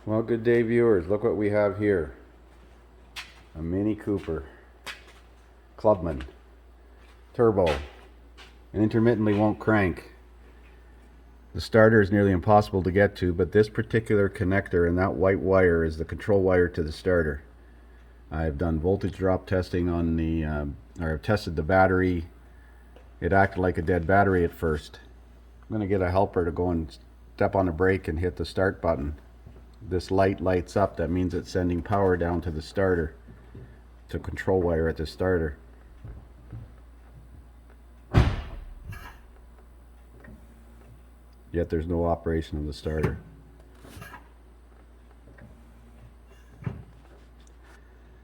Well, good day, viewers. Look what we have here. A Mini Cooper Clubman Turbo. And intermittently won't crank. The starter is nearly impossible to get to, but this particular connector and that white wire is the control wire to the starter. I've done voltage drop testing on the, or I've tested the battery. It acted like a dead battery at first. I'm going to get a helper to go and step on the brake and hit the start button. This light lights up. That means it's sending power down to the starter, to control wire at the starter. Yet there's no operation of the starter.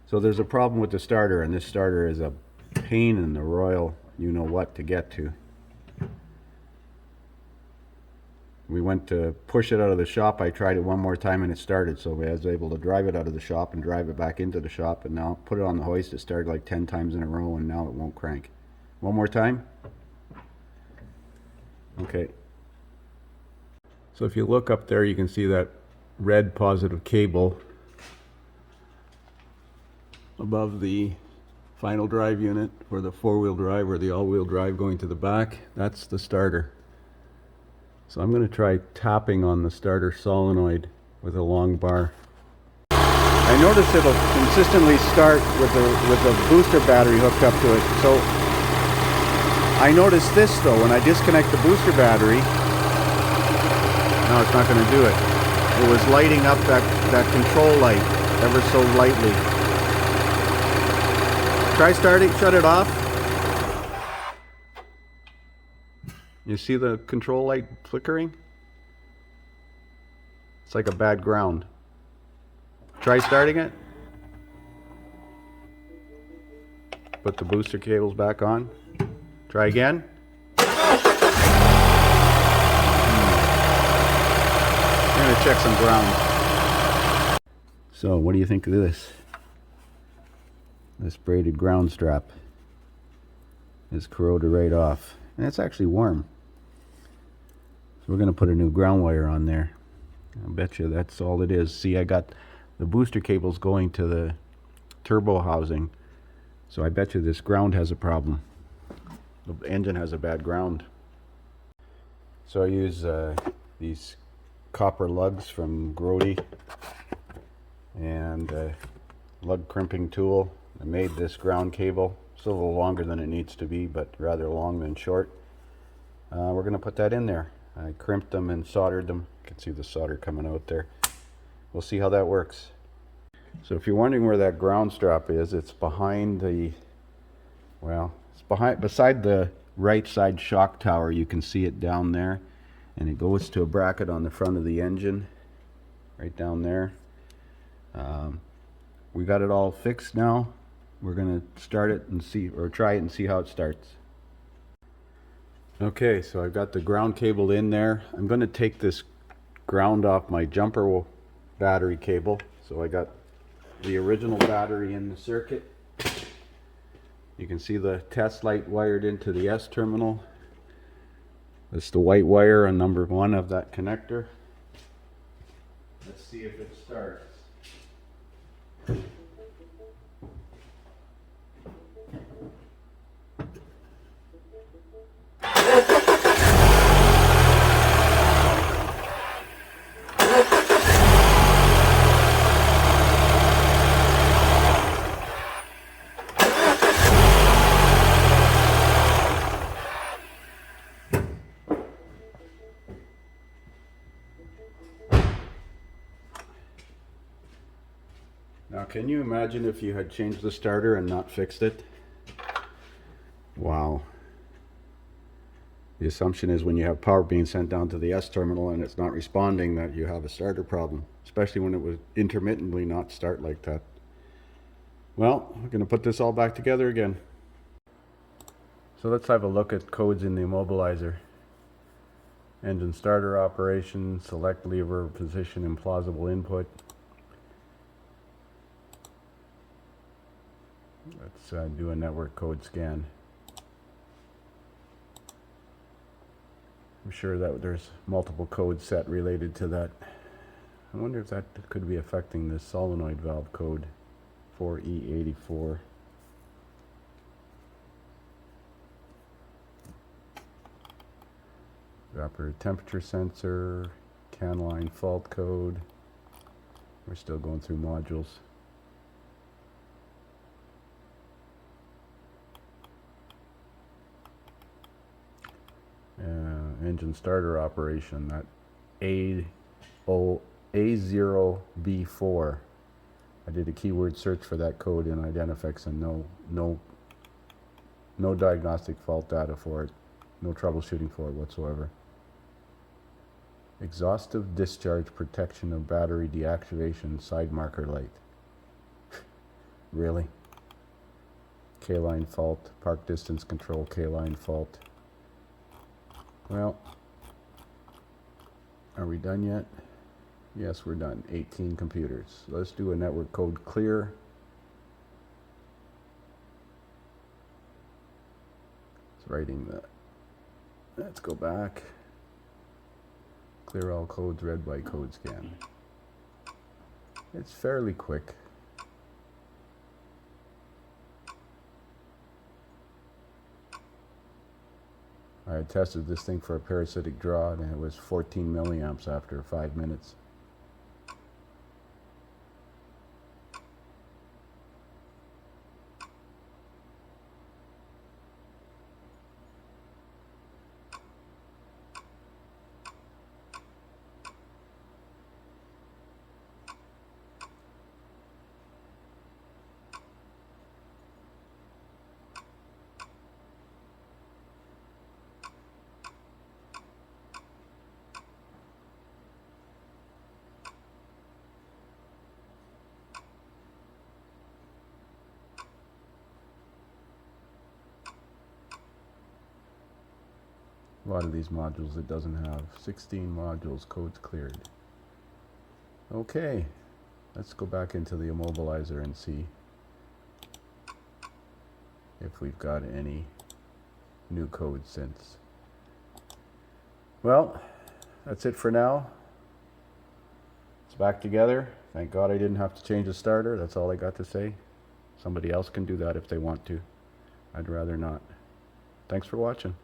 So there's a problem with the starter, and this starter is a pain in the royal you-know-what to get to. We went to push it out of the shop. I tried it one more time and it started, so I was able to drive it out of the shop and drive it back into the shop, and now put it on the hoist. It started like 10 times in a row and now it won't crank. One more time. Okay. So if you look up there, you can see that red positive cable above the final drive unit for the four-wheel drive or the all-wheel drive going to the back. That's the starter. So I'm going to try tapping on the starter solenoid with a long bar. I notice it'll consistently start with the booster battery hooked up to it. So I noticed this though, when I disconnect the booster battery, no, it's not going to do it. It was lighting up that control light ever so lightly. Try starting, shut it off. You see the control light flickering? It's like a bad ground. Try starting it. Put the booster cables back on. Try again. I'm gonna check some ground. So what do you think of this? This braided ground strap is corroded right off. And it's actually warm. So we're going to put a new ground wire on there. I bet you that's all it is. See, I got the booster cables going to the turbo housing. So I bet you this ground has a problem. The engine has a bad ground. So I use these copper lugs from Grody and a lug crimping tool. I made this ground cable. It's a little longer than it needs to be, but rather long than short. We're going to put that in there. I crimped them and soldered them. You can see the solder coming out there. We'll see how that works. So if you're wondering where that ground strap is, it's behind the, well, it's beside the right side shock tower. You can see it down there, and it goes to a bracket on the front of the engine, right down there. We got it all fixed now. We're going to start it and see, or try it and see how it starts. Okay, so I've got the ground cable in there. I'm going to take this ground off my jumper battery cable. So I got the original battery in the circuit. You can see the test light wired into the S terminal. That's the white wire on number 1 of that connector. Let's see if it starts. Now, can you imagine if you had changed the starter and not fixed it? Wow. The assumption is when you have power being sent down to the S terminal and it's not responding, that you have a starter problem, especially when it would intermittently not start like that. Well, we're going to put this all back together again. So let's have a look at codes in the immobilizer. Engine starter operation, select lever position and plausible input. Let's do a network code scan. I'm sure that there's multiple codes set related to that I wonder if that could be affecting the solenoid valve code 4E84. Evaporator temperature sensor, can line fault code. We're still going through modules. Engine starter operation, that A0B4. I did a keyword search for that code in Identifix and no diagnostic fault data for it. No troubleshooting for it whatsoever. Exhaustive discharge protection of battery deactivation side marker light. Really? K-line fault, park distance control, K-line fault. Well, are we done yet? Yes, we're done. 18 computers. Let's do a network code clear. It's writing that. Let's go back. Clear all codes read by code scan. It's fairly quick. I had tested this thing for a parasitic draw and it was 14 milliamps after 5 minutes. A lot of these modules it doesn't have. 16 modules, codes cleared. Okay, let's go back into the immobilizer and see if we've got any new code since. Well, that's it for now. It's back together. Thank God I didn't have to change the starter. That's all I got to say. Somebody else can do that if they want to. I'd rather not. Thanks for watching.